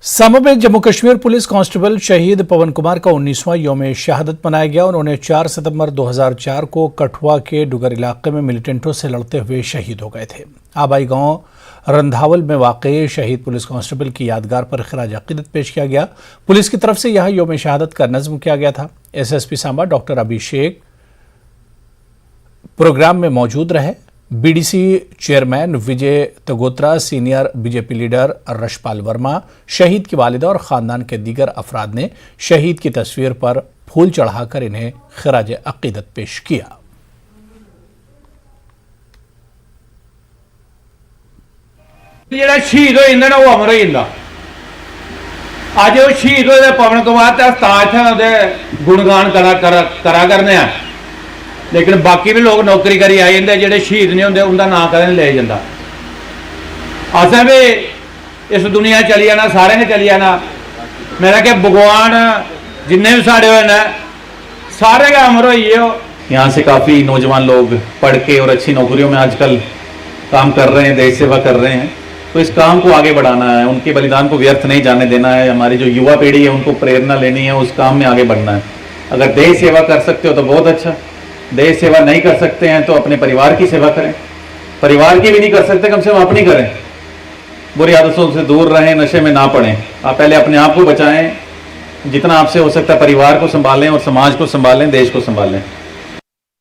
समूह Jammu Kashmir police constable शहीद पवन कुमार का 19वां यौम शहादत मनाया गया। उन्होंने 4 सितंबर 2004 को कठुआ के डुगर इलाके में मिलिटेंटों से लड़ते हुए शहीद हो गए थे। आबाई गांव रंधावल में वाक़ई शहीद पुलिस कांस्टेबल की यादगार पर खिराज अक़ीदत पेश किया गया। पुलिस की तरफ से यह यौम शहादत का नज़्म किया गया था। SSP Samba doctor Abhishek programme में मौजूद रहे। BDC chairman Vijay Tagotra, senior BJP leader Rashpal Verma, शहीद की वालिदा और ख़ानदान के दीगर अफराद ने शहीद की तस्वीर पर फूल चढ़ाकर इन्हें खिराज अक़ीदत पेश किया। जेड़ा शहीद हो जांदा ना वो अमर हो जांदा। अज वो शहीद होए पवन कुमार ते उस्ताद गुणगान करा करने आ, लेकिन बाकी भी लोग नौकरी करी आई जाते जेडे शहीद नहीं होंगे उनका नाम कदें नहीं लिया जाता। असें भी इस दुनिया चली जाना, सारे ने चली जाना। मेरा कि भगवान जिन्ने भी साढ़े होए न सारे का अमर होइए हो। यहाँ से काफ़ी नौजवान लोग पढ़ के और अच्छी नौकरियों में आजकल काम कर रहे हैं, देश सेवा कर रहे हैं। तो इस काम को आगे बढ़ाना है, उनके बलिदान को व्यर्थ नहीं जाने देना है। हमारी जो युवा पीढ़ी है उनको प्रेरणा लेनी है, उस काम में आगे बढ़ना है। अगर देश सेवा कर सकते हो तो बहुत अच्छा, देश सेवा नहीं कर सकते हैं तो अपने परिवार की सेवा करें। परिवार की भी नहीं कर सकते, कम से कम अपनी करें। बुरी आदतों से दूर रहें, नशे में ना पड़ें। आप पहले अपने आप को बचाएं, जितना आपसे हो सकता है परिवार को संभालें और समाज को संभालें, देश को संभालें।